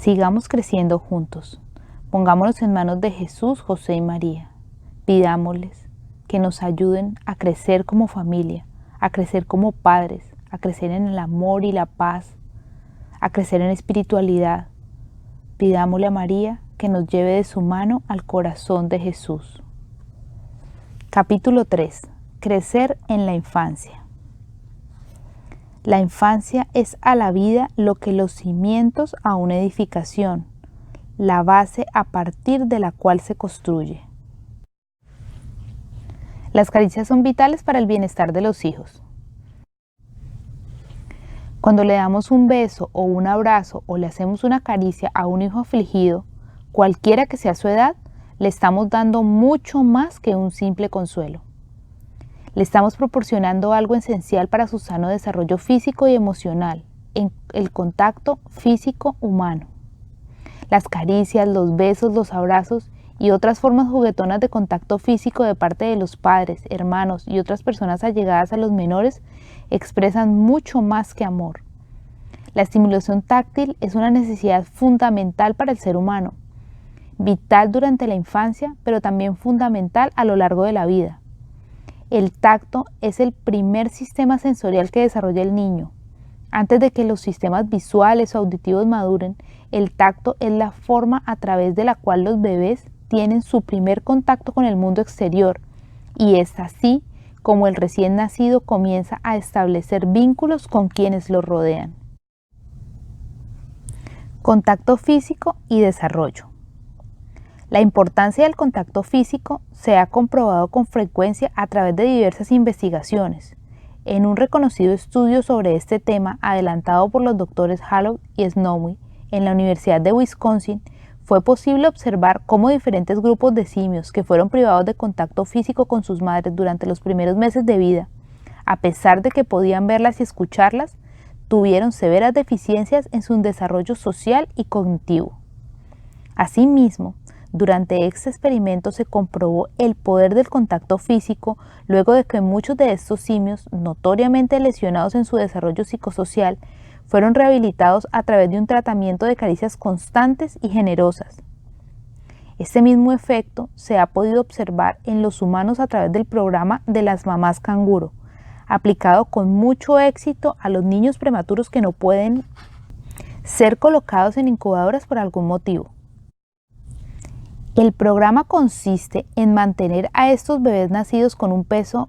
Sigamos creciendo juntos. Pongámonos en manos de Jesús, José y María. Pidámosles que nos ayuden a crecer como familia, a crecer como padres, a crecer en el amor y la paz, a crecer en espiritualidad. Pidámosle a María que nos lleve de su mano al corazón de Jesús. Capítulo 3. Crecer en la infancia. La infancia es a la vida lo que los cimientos a una edificación, la base a partir de la cual se construye. Las caricias son vitales para el bienestar de los hijos. Cuando le damos un beso o un abrazo o le hacemos una caricia a un hijo afligido, cualquiera que sea su edad, le estamos dando mucho más que un simple consuelo. Le estamos proporcionando algo esencial para su sano desarrollo físico y emocional, en el contacto físico humano. Las caricias, los besos, los abrazos y otras formas juguetonas de contacto físico de parte de los padres, hermanos y otras personas allegadas a los menores expresan mucho más que amor. La estimulación táctil es una necesidad fundamental para el ser humano, vital durante la infancia, pero también fundamental a lo largo de la vida. El tacto es el primer sistema sensorial que desarrolla el niño. Antes de que los sistemas visuales o auditivos maduren, el tacto es la forma a través de la cual los bebés tienen su primer contacto con el mundo exterior, y es así como el recién nacido comienza a establecer vínculos con quienes lo rodean. Contacto físico y desarrollo. La importancia del contacto físico se ha comprobado con frecuencia a través de diversas investigaciones. En un reconocido estudio sobre este tema adelantado por los doctores Hallowell y Snowy en la Universidad de Wisconsin, fue posible observar cómo diferentes grupos de simios que fueron privados de contacto físico con sus madres durante los primeros meses de vida, a pesar de que podían verlas y escucharlas, tuvieron severas deficiencias en su desarrollo social y cognitivo. Asimismo, durante este experimento se comprobó el poder del contacto físico luego de que muchos de estos simios, notoriamente lesionados en su desarrollo psicosocial, fueron rehabilitados a través de un tratamiento de caricias constantes y generosas. Este mismo efecto se ha podido observar en los humanos a través del programa de las mamás canguro, aplicado con mucho éxito a los niños prematuros que no pueden ser colocados en incubadoras por algún motivo. El programa consiste en mantener a estos bebés nacidos con un peso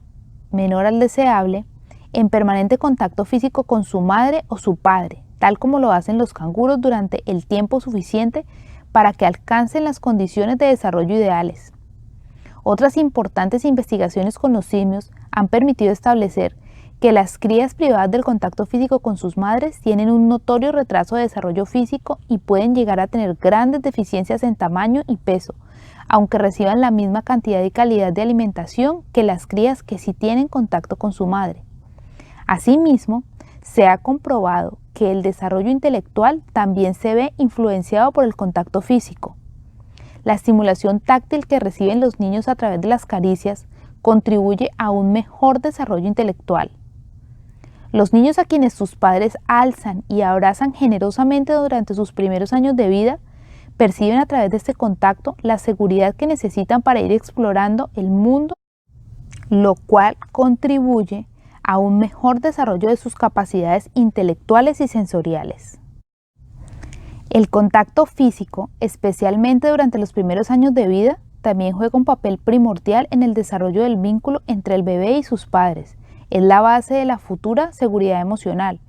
menor al deseable en permanente contacto físico con su madre o su padre, tal como lo hacen los canguros durante el tiempo suficiente para que alcancen las condiciones de desarrollo ideales. Otras importantes investigaciones con los simios han permitido establecer que las crías privadas del contacto físico con sus madres tienen un notorio retraso de desarrollo físico y pueden llegar a tener grandes deficiencias en tamaño y peso, aunque reciban la misma cantidad y calidad de alimentación que las crías que sí tienen contacto con su madre. Asimismo, se ha comprobado que el desarrollo intelectual también se ve influenciado por el contacto físico. La estimulación táctil que reciben los niños a través de las caricias contribuye a un mejor desarrollo intelectual. Los niños a quienes sus padres alzan y abrazan generosamente durante sus primeros años de vida perciben a través de este contacto la seguridad que necesitan para ir explorando el mundo, lo cual contribuye a un mejor desarrollo de sus capacidades intelectuales y sensoriales. El contacto físico, especialmente durante los primeros años de vida, también juega un papel primordial en el desarrollo del vínculo entre el bebé y sus padres. Es la base de la futura seguridad emocional.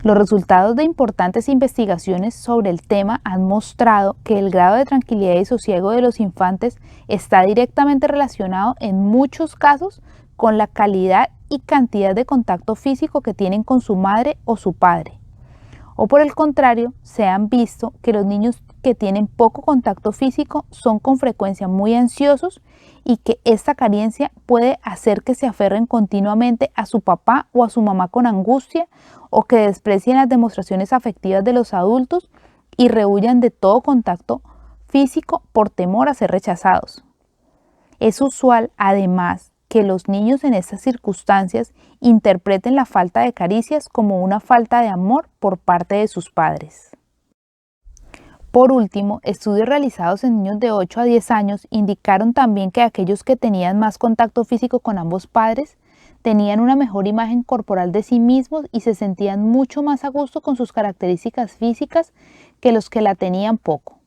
Los resultados de importantes investigaciones sobre el tema han mostrado que el grado de tranquilidad y sosiego de los infantes está directamente relacionado en muchos casos con la calidad y cantidad de contacto físico que tienen con su madre o su padre. O por el contrario, se han visto que los niños que tienen poco contacto físico son con frecuencia muy ansiosos y que esta carencia puede hacer que se aferren continuamente a su papá o a su mamá con angustia o que desprecien las demostraciones afectivas de los adultos y rehuyan de todo contacto físico por temor a ser rechazados. Es usual, además, que los niños en estas circunstancias interpreten la falta de caricias como una falta de amor por parte de sus padres. Por último, estudios realizados en niños de 8 a 10 años indicaron también que aquellos que tenían más contacto físico con ambos padres tenían una mejor imagen corporal de sí mismos y se sentían mucho más a gusto con sus características físicas que los que la tenían poco.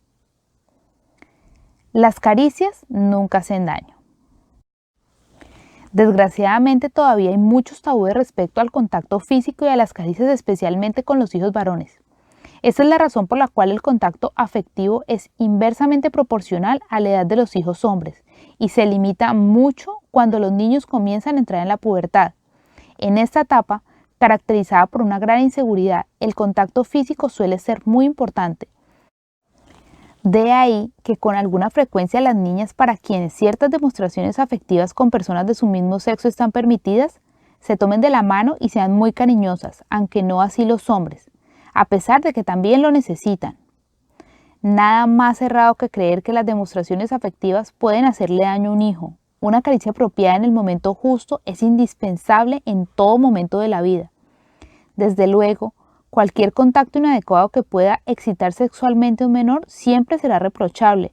Las caricias nunca hacen daño. Desgraciadamente todavía hay muchos tabúes respecto al contacto físico y a las caricias, especialmente con los hijos varones. Esta es la razón por la cual el contacto afectivo es inversamente proporcional a la edad de los hijos hombres y se limita mucho cuando los niños comienzan a entrar en la pubertad. En esta etapa, caracterizada por una gran inseguridad, el contacto físico suele ser muy importante. De ahí que con alguna frecuencia las niñas, para quienes ciertas demostraciones afectivas con personas de su mismo sexo están permitidas, se tomen de la mano y sean muy cariñosas, aunque no así los hombres, a pesar de que también lo necesitan. Nada más errado que creer que las demostraciones afectivas pueden hacerle daño a un hijo. Una caricia apropiada en el momento justo es indispensable en todo momento de la vida. Desde luego, cualquier contacto inadecuado que pueda excitar sexualmente a un menor siempre será reprochable.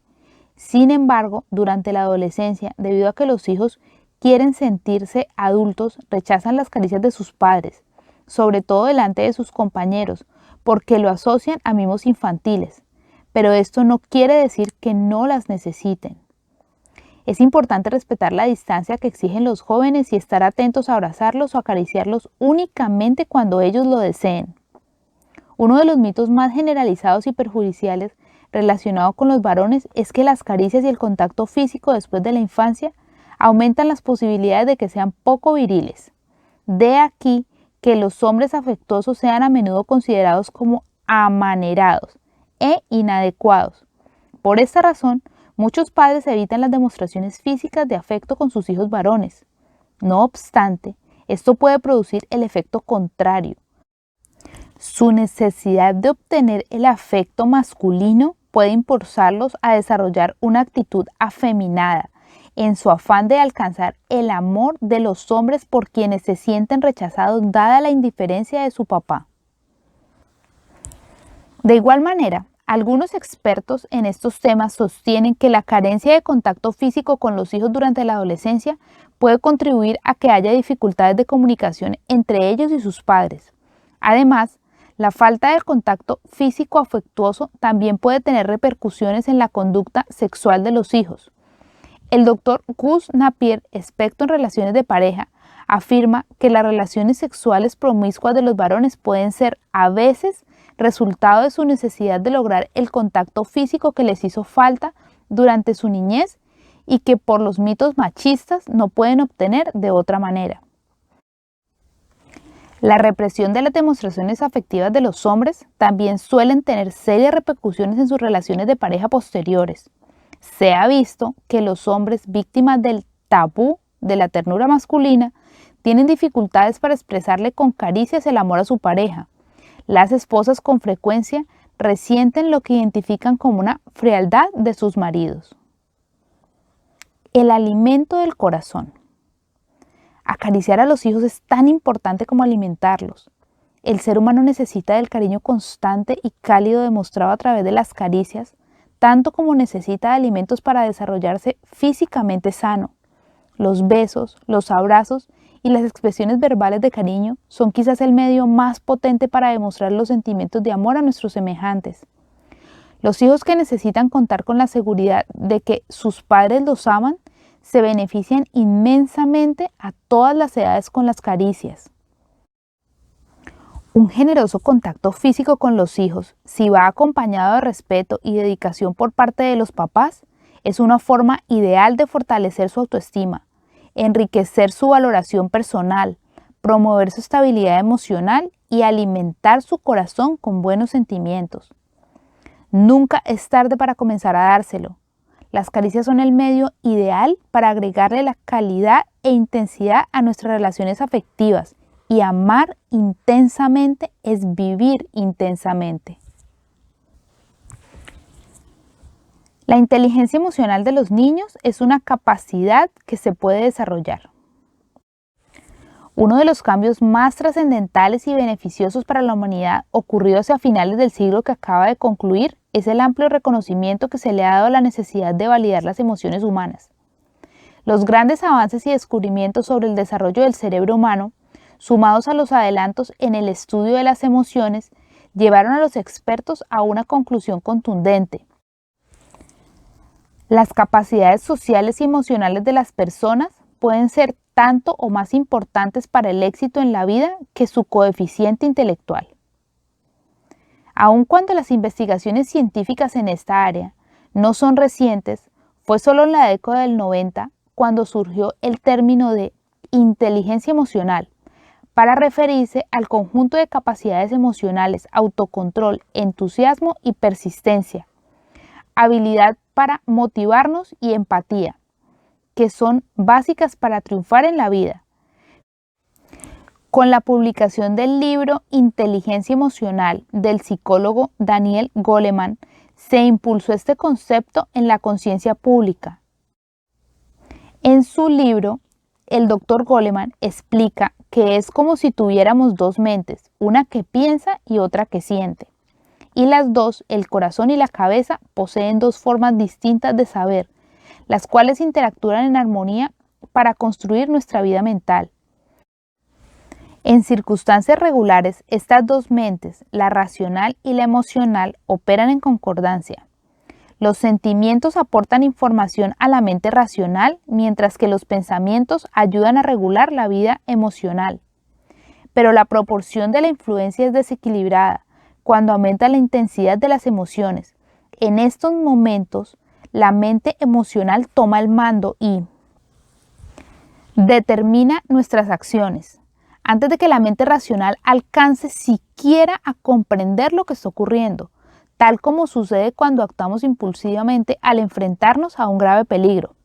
Sin embargo, durante la adolescencia, debido a que los hijos quieren sentirse adultos, rechazan las caricias de sus padres, sobre todo delante de sus compañeros, porque lo asocian a mimos infantiles, pero esto no quiere decir que no las necesiten. Es importante respetar la distancia que exigen los jóvenes y estar atentos a abrazarlos o acariciarlos únicamente cuando ellos lo deseen. Uno de los mitos más generalizados y perjudiciales relacionados con los varones es que las caricias y el contacto físico después de la infancia aumentan las posibilidades de que sean poco viriles. De aquí que los hombres afectuosos sean a menudo considerados como amanerados e inadecuados. Por esta razón, muchos padres evitan las demostraciones físicas de afecto con sus hijos varones. No obstante, esto puede producir el efecto contrario. Su necesidad de obtener el afecto masculino puede impulsarlos a desarrollar una actitud afeminada, en su afán de alcanzar el amor de los hombres por quienes se sienten rechazados dada la indiferencia de su papá. De igual manera, algunos expertos en estos temas sostienen que la carencia de contacto físico con los hijos durante la adolescencia puede contribuir a que haya dificultades de comunicación entre ellos y sus padres. Además, la falta de contacto físico afectuoso también puede tener repercusiones en la conducta sexual de los hijos. El doctor Gus Napier, experto en relaciones de pareja, afirma que las relaciones sexuales promiscuas de los varones pueden ser, a veces, resultado de su necesidad de lograr el contacto físico que les hizo falta durante su niñez y que por los mitos machistas no pueden obtener de otra manera. La represión de las demostraciones afectivas de los hombres también suelen tener serias repercusiones en sus relaciones de pareja posteriores. Se ha visto que los hombres víctimas del tabú de la ternura masculina tienen dificultades para expresarle con caricias el amor a su pareja. Las esposas con frecuencia resienten lo que identifican como una frialdad de sus maridos. El alimento del corazón. Acariciar a los hijos es tan importante como alimentarlos. El ser humano necesita del cariño constante y cálido demostrado a través de las caricias, tanto como necesita de alimentos para desarrollarse físicamente sano. Los besos, los abrazos y las expresiones verbales de cariño son quizás el medio más potente para demostrar los sentimientos de amor a nuestros semejantes. Los hijos que necesitan contar con la seguridad de que sus padres los aman se benefician inmensamente a todas las edades con las caricias. Un generoso contacto físico con los hijos, si va acompañado de respeto y dedicación por parte de los papás, es una forma ideal de fortalecer su autoestima, enriquecer su valoración personal, promover su estabilidad emocional y alimentar su corazón con buenos sentimientos. Nunca es tarde para comenzar a dárselo. Las caricias son el medio ideal para agregarle la calidad e intensidad a nuestras relaciones afectivas, y amar intensamente es vivir intensamente. La inteligencia emocional de los niños es una capacidad que se puede desarrollar. Uno de los cambios más trascendentales y beneficiosos para la humanidad ocurrido hacia finales del siglo que acaba de concluir es el amplio reconocimiento que se le ha dado a la necesidad de validar las emociones humanas. Los grandes avances y descubrimientos sobre el desarrollo del cerebro humano, sumados a los adelantos en el estudio de las emociones, llevaron a los expertos a una conclusión contundente. Las capacidades sociales y emocionales de las personas pueden ser tanto o más importantes para el éxito en la vida que su coeficiente intelectual. Aun cuando las investigaciones científicas en esta área no son recientes, fue solo en la década del 90 cuando surgió el término de inteligencia emocional para referirse al conjunto de capacidades emocionales, autocontrol, entusiasmo y persistencia, habilidad para motivarnos y empatía, que son básicas para triunfar en la vida. Con la publicación del libro Inteligencia Emocional del psicólogo Daniel Goleman, se impulsó este concepto en la conciencia pública. En su libro, el Dr. Goleman explica que es como si tuviéramos dos mentes, una que piensa y otra que siente. Y las dos, el corazón y la cabeza, poseen dos formas distintas de saber, las cuales interactúan en armonía para construir nuestra vida mental. En circunstancias regulares, estas dos mentes, la racional y la emocional, operan en concordancia. Los sentimientos aportan información a la mente racional, mientras que los pensamientos ayudan a regular la vida emocional. Pero la proporción de la influencia es desequilibrada cuando aumenta la intensidad de las emociones. En estos momentos, la mente emocional toma el mando y determina nuestras acciones, antes de que la mente racional alcance siquiera a comprender lo que está ocurriendo, tal como sucede cuando actuamos impulsivamente al enfrentarnos a un grave peligro.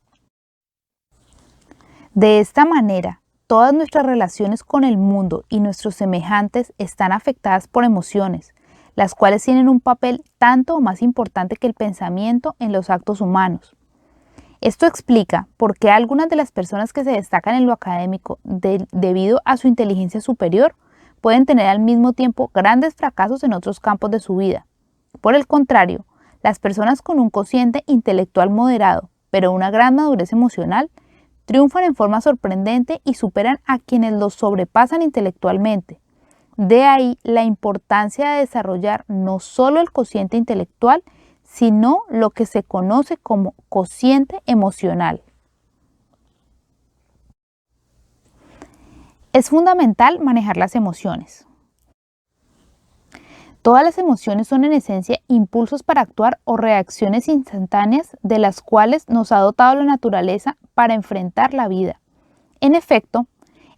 De esta manera, todas nuestras relaciones con el mundo y nuestros semejantes están afectadas por emociones, las cuales tienen un papel tanto o más importante que el pensamiento en los actos humanos. Esto explica por qué algunas de las personas que se destacan en lo académico debido a su inteligencia superior pueden tener al mismo tiempo grandes fracasos en otros campos de su vida. Por el contrario, las personas con un cociente intelectual moderado, pero una gran madurez emocional, triunfan en forma sorprendente y superan a quienes los sobrepasan intelectualmente. De ahí la importancia de desarrollar no solo el cociente intelectual, sino lo que se conoce como cociente emocional. Es fundamental manejar las emociones. Todas las emociones son en esencia impulsos para actuar o reacciones instantáneas de las cuales nos ha dotado la naturaleza para enfrentar la vida. En efecto,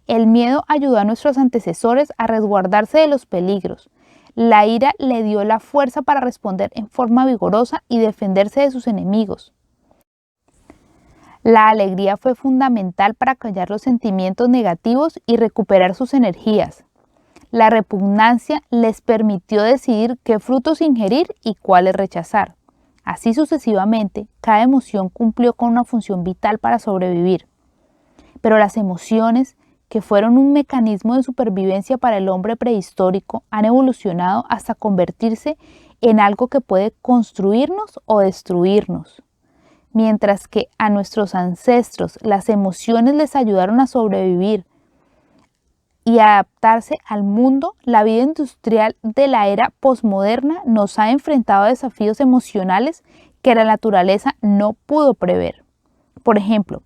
el miedo ayudó a nuestros antecesores a resguardarse de los peligros. La ira le dio la fuerza para responder en forma vigorosa y defenderse de sus enemigos. La alegría fue fundamental para callar los sentimientos negativos y recuperar sus energías. La repugnancia les permitió decidir qué frutos ingerir y cuáles rechazar. Así sucesivamente, cada emoción cumplió con una función vital para sobrevivir. Pero las emociones, que fueron un mecanismo de supervivencia para el hombre prehistórico, han evolucionado hasta convertirse en algo que puede construirnos o destruirnos. Mientras que a nuestros ancestros las emociones les ayudaron a sobrevivir y a adaptarse al mundo, la vida industrial de la era posmoderna nos ha enfrentado a desafíos emocionales que la naturaleza no pudo prever. Por ejemplo,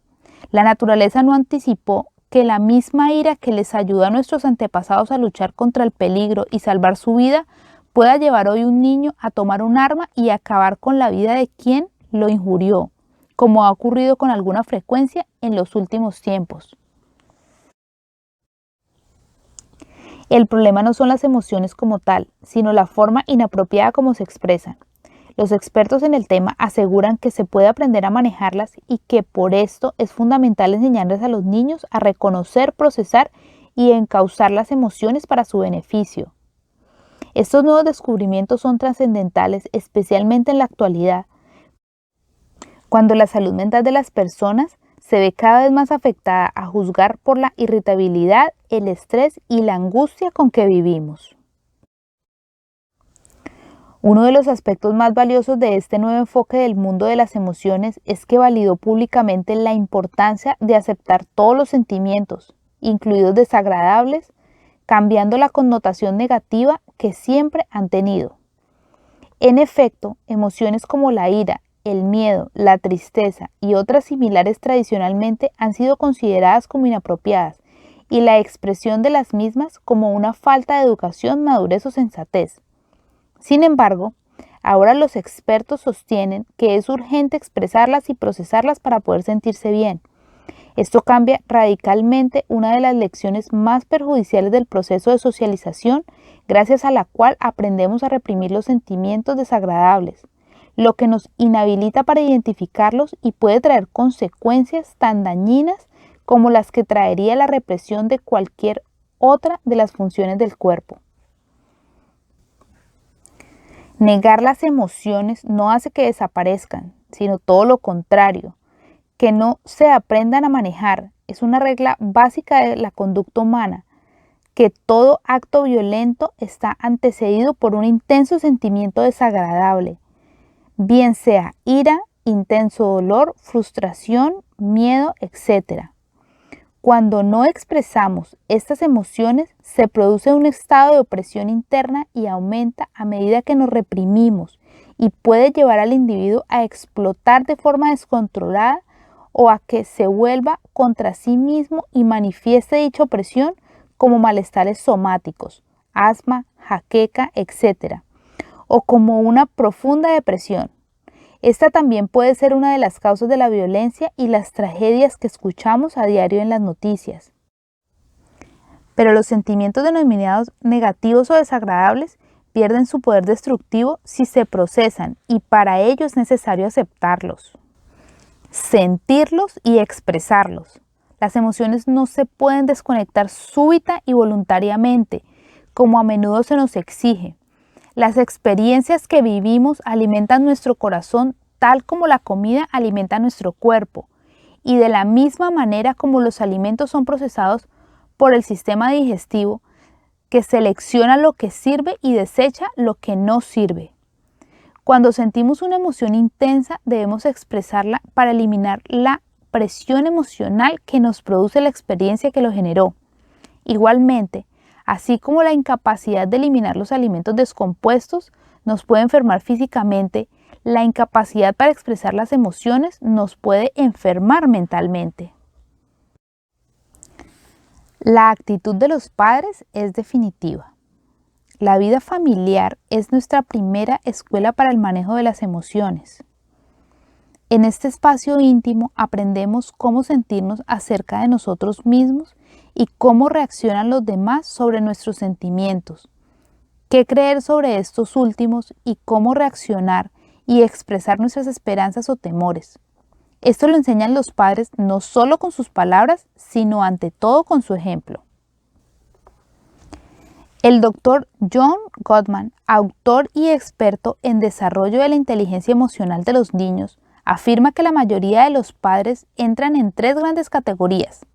la naturaleza no anticipó que la misma ira que les ayudó a nuestros antepasados a luchar contra el peligro y salvar su vida pueda llevar hoy un niño a tomar un arma y acabar con la vida de quien lo injurió, como ha ocurrido con alguna frecuencia en los últimos tiempos. El problema no son las emociones como tal, sino la forma inapropiada como se expresan. Los expertos en el tema aseguran que se puede aprender a manejarlas y que por esto es fundamental enseñarles a los niños a reconocer, procesar y encauzar las emociones para su beneficio. Estos nuevos descubrimientos son trascendentales, especialmente en la actualidad, cuando la salud mental de las personas se ve cada vez más afectada a juzgar por la irritabilidad, el estrés y la angustia con que vivimos. Uno de los aspectos más valiosos de este nuevo enfoque del mundo de las emociones es que validó públicamente la importancia de aceptar todos los sentimientos, incluidos desagradables, cambiando la connotación negativa que siempre han tenido. En efecto, emociones como la ira, el miedo, la tristeza y otras similares tradicionalmente han sido consideradas como inapropiadas y la expresión de las mismas como una falta de educación, madurez o sensatez. Sin embargo, ahora los expertos sostienen que es urgente expresarlas y procesarlas para poder sentirse bien. Esto cambia radicalmente una de las lecciones más perjudiciales del proceso de socialización, gracias a la cual aprendemos a reprimir los sentimientos desagradables, lo que nos inhabilita para identificarlos y puede traer consecuencias tan dañinas como las que traería la represión de cualquier otra de las funciones del cuerpo. Negar las emociones no hace que desaparezcan, sino todo lo contrario, que no se aprendan a manejar. Es una regla básica de la conducta humana, que todo acto violento está antecedido por un intenso sentimiento desagradable, bien sea ira, intenso dolor, frustración, miedo, etc. Cuando no expresamos estas emociones, se produce un estado de opresión interna y aumenta a medida que nos reprimimos y puede llevar al individuo a explotar de forma descontrolada o a que se vuelva contra sí mismo y manifieste dicha opresión como malestares somáticos, asma, jaqueca, etc., o como una profunda depresión. Esta también puede ser una de las causas de la violencia y las tragedias que escuchamos a diario en las noticias. Pero los sentimientos denominados negativos o desagradables pierden su poder destructivo si se procesan, y para ello es necesario aceptarlos, sentirlos y expresarlos. Las emociones no se pueden desconectar súbita y voluntariamente, como a menudo se nos exige. Las experiencias que vivimos alimentan nuestro corazón tal como la comida alimenta nuestro cuerpo, y de la misma manera como los alimentos son procesados por el sistema digestivo, que selecciona lo que sirve y desecha lo que no sirve. Cuando sentimos una emoción intensa, debemos expresarla para eliminar la presión emocional que nos produce la experiencia que lo generó. Igualmente, así como la incapacidad de eliminar los alimentos descompuestos nos puede enfermar físicamente, la incapacidad para expresar las emociones nos puede enfermar mentalmente. La actitud de los padres es definitiva. La vida familiar es nuestra primera escuela para el manejo de las emociones. En este espacio íntimo aprendemos cómo sentirnos acerca de nosotros mismos y cómo reaccionan los demás sobre nuestros sentimientos, qué creer sobre estos últimos y cómo reaccionar y expresar nuestras esperanzas o temores. Esto lo enseñan los padres no solo con sus palabras, sino ante todo con su ejemplo. El doctor John Gottman, autor y experto en desarrollo de la inteligencia emocional de los niños, afirma que la mayoría de los padres entran en 3 grandes categorías.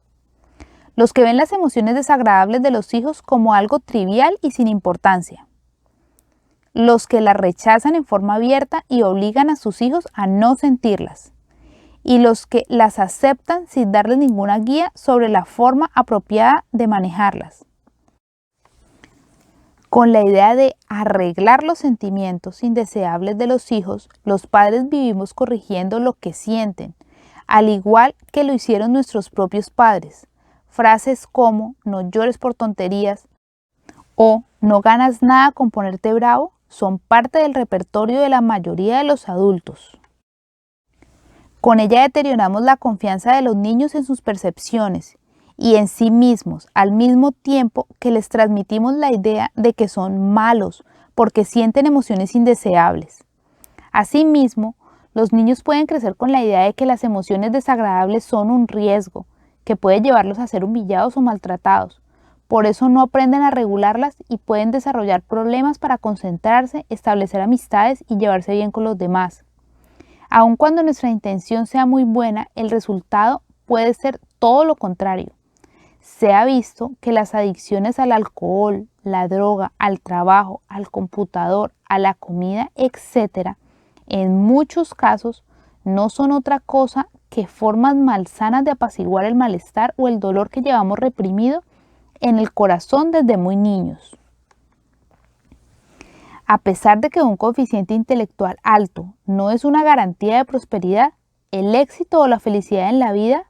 Los que ven las emociones desagradables de los hijos como algo trivial y sin importancia. Los que las rechazan en forma abierta y obligan a sus hijos a no sentirlas. Y los que las aceptan sin darles ninguna guía sobre la forma apropiada de manejarlas. Con la idea de arreglar los sentimientos indeseables de los hijos, los padres vivimos corrigiendo lo que sienten, al igual que lo hicieron nuestros propios padres. Frases como "no llores por tonterías" o "no ganas nada con ponerte bravo" son parte del repertorio de la mayoría de los adultos. Con ella deterioramos la confianza de los niños en sus percepciones y en sí mismos, al mismo tiempo que les transmitimos la idea de que son malos porque sienten emociones indeseables. Asimismo, los niños pueden crecer con la idea de que las emociones desagradables son un riesgo, que puede llevarlos a ser humillados o maltratados. Por eso no aprenden a regularlas y pueden desarrollar problemas para concentrarse, establecer amistades y llevarse bien con los demás. Aun cuando nuestra intención sea muy buena, el resultado puede ser todo lo contrario. Se ha visto que las adicciones al alcohol, la droga, al trabajo, al computador, a la comida, etc., en muchos casos no son otra cosa que formas malsanas de apaciguar el malestar o el dolor que llevamos reprimido en el corazón desde muy niños. A pesar de que un coeficiente intelectual alto no es una garantía de prosperidad, el éxito o la felicidad en la vida,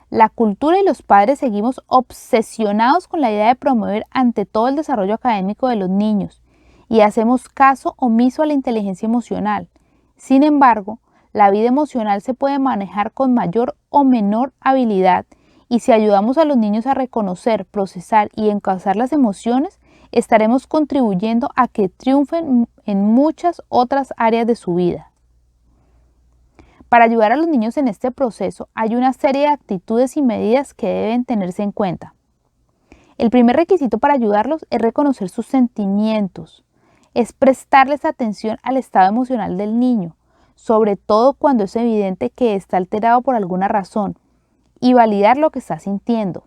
la cultura y los padres seguimos obsesionados con la idea de promover ante todo el desarrollo académico de los niños y hacemos caso omiso a la inteligencia emocional. Sin embargo, la vida emocional se puede manejar con mayor o menor habilidad y si ayudamos a los niños a reconocer, procesar y encauzar las emociones, estaremos contribuyendo a que triunfen en muchas otras áreas de su vida. Para ayudar a los niños en este proceso hay una serie de actitudes y medidas que deben tenerse en cuenta. El primer requisito para ayudarlos es reconocer sus sentimientos, es prestarles atención al estado emocional del niño, sobre todo cuando es evidente que está alterado por alguna razón, y validar lo que está sintiendo.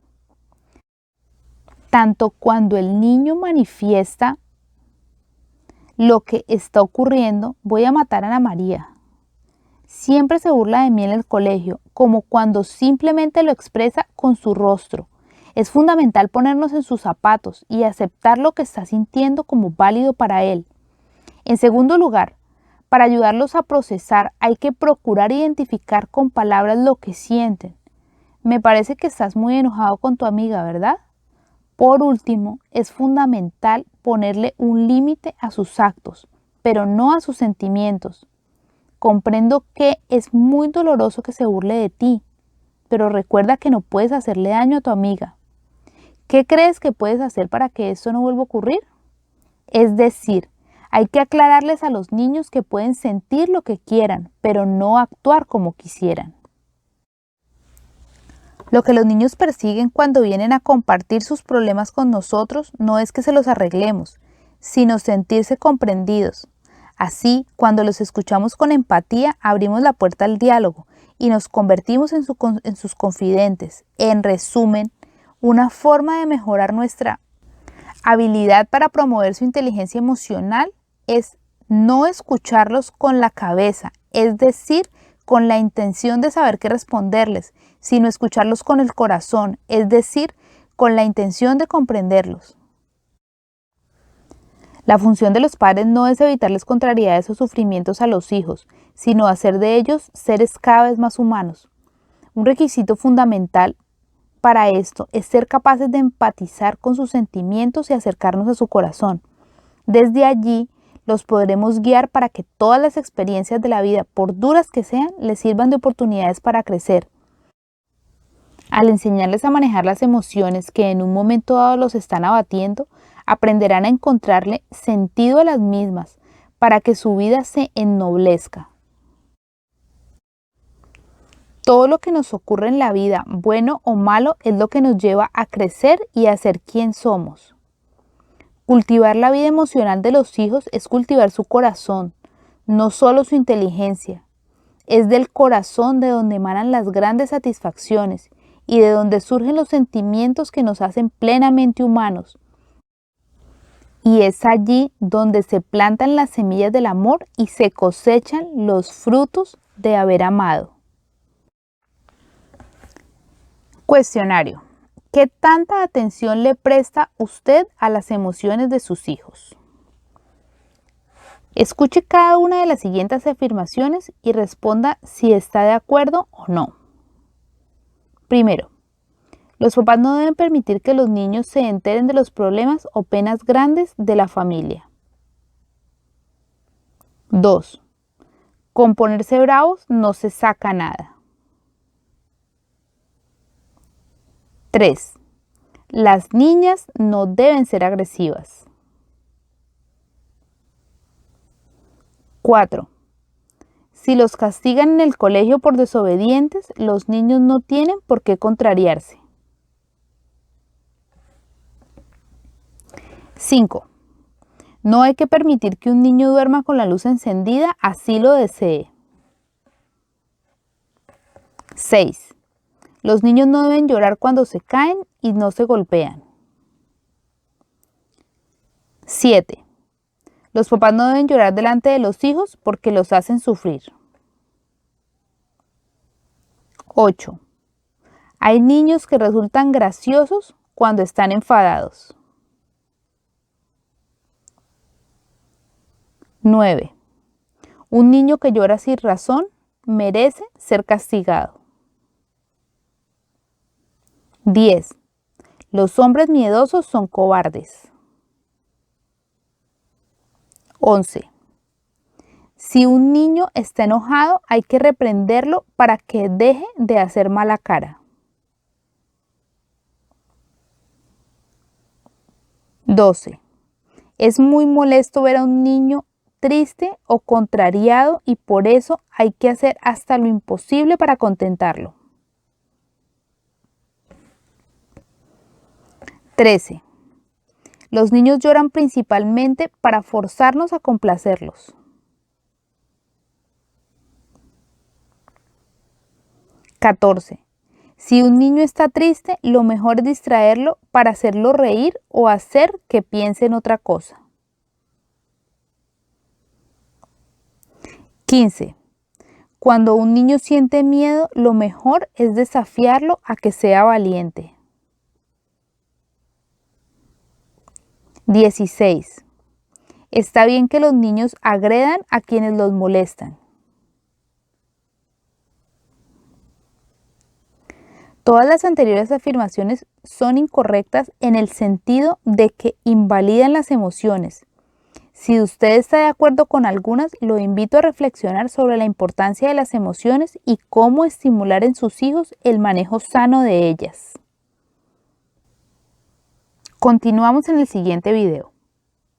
Tanto cuando el niño manifiesta lo que está ocurriendo, voy a matar a Ana María. Siempre se burla de mí en el colegio, como cuando simplemente lo expresa con su rostro. Es fundamental ponernos en sus zapatos y aceptar lo que está sintiendo como válido para él. En segundo lugar, para ayudarlos a procesar, hay que procurar identificar con palabras lo que sienten. Me parece que estás muy enojado con tu amiga, ¿verdad? Por último, es fundamental ponerle un límite a sus actos, pero no a sus sentimientos. Comprendo que es muy doloroso que se burle de ti, pero recuerda que no puedes hacerle daño a tu amiga. ¿Qué crees que puedes hacer para que esto no vuelva a ocurrir? Es decir, hay que aclararles a los niños que pueden sentir lo que quieran, pero no actuar como quisieran. Lo que los niños persiguen cuando vienen a compartir sus problemas con nosotros no es que se los arreglemos, sino sentirse comprendidos. Así, cuando los escuchamos con empatía, abrimos la puerta al diálogo y nos convertimos en sus confidentes. En resumen, una forma de mejorar nuestra habilidad para promover su inteligencia emocional es no escucharlos con la cabeza, es decir, con la intención de saber qué responderles, sino escucharlos con el corazón, es decir, con la intención de comprenderlos. La función de los padres no es evitarles contrariedades o sufrimientos a los hijos, sino hacer de ellos seres cada vez más humanos. Un requisito fundamental para esto es ser capaces de empatizar con sus sentimientos y acercarnos a su corazón. Desde allí, los podremos guiar para que todas las experiencias de la vida, por duras que sean, les sirvan de oportunidades para crecer. Al enseñarles a manejar las emociones que en un momento dado los están abatiendo, aprenderán a encontrarle sentido a las mismas para que su vida se ennoblezca. Todo lo que nos ocurre en la vida, bueno o malo, es lo que nos lleva a crecer y a ser quien somos. Cultivar la vida emocional de los hijos es cultivar su corazón, no solo su inteligencia. Es del corazón de donde emanan las grandes satisfacciones y de donde surgen los sentimientos que nos hacen plenamente humanos. Y es allí donde se plantan las semillas del amor y se cosechan los frutos de haber amado. Cuestionario. ¿Qué tanta atención le presta usted a las emociones de sus hijos? Escuche cada una de las siguientes afirmaciones y responda si está de acuerdo o no. Primero, los papás no deben permitir que los niños se enteren de los problemas o penas grandes de la familia. 2. Con ponerse bravos no se saca nada. 3. Las niñas no deben ser agresivas. 4. Si los castigan en el colegio por desobedientes, los niños no tienen por qué contrariarse. 5. No hay que permitir que un niño duerma con la luz encendida, así lo desee. 6. Los niños no deben llorar cuando se caen y no se golpean. 7. Los papás no deben llorar delante de los hijos porque los hacen sufrir. 8. Hay niños que resultan graciosos cuando están enfadados. 9. Un niño que llora sin razón merece ser castigado. 10. Los hombres miedosos son cobardes. 11. Si un niño está enojado, hay que reprenderlo para que deje de hacer mala cara. 12. Es muy molesto ver a un niño triste o contrariado y por eso hay que hacer hasta lo imposible para contentarlo. 13. Los niños lloran principalmente para forzarnos a complacerlos. 14. Si un niño está triste, lo mejor es distraerlo para hacerlo reír o hacer que piense en otra cosa. 15. Cuando un niño siente miedo, lo mejor es desafiarlo a que sea valiente. 16. Está bien que los niños agredan a quienes los molestan. Todas las anteriores afirmaciones son incorrectas en el sentido de que invalidan las emociones. Si usted está de acuerdo con algunas, lo invito a reflexionar sobre la importancia de las emociones y cómo estimular en sus hijos el manejo sano de ellas. Continuamos en el siguiente video.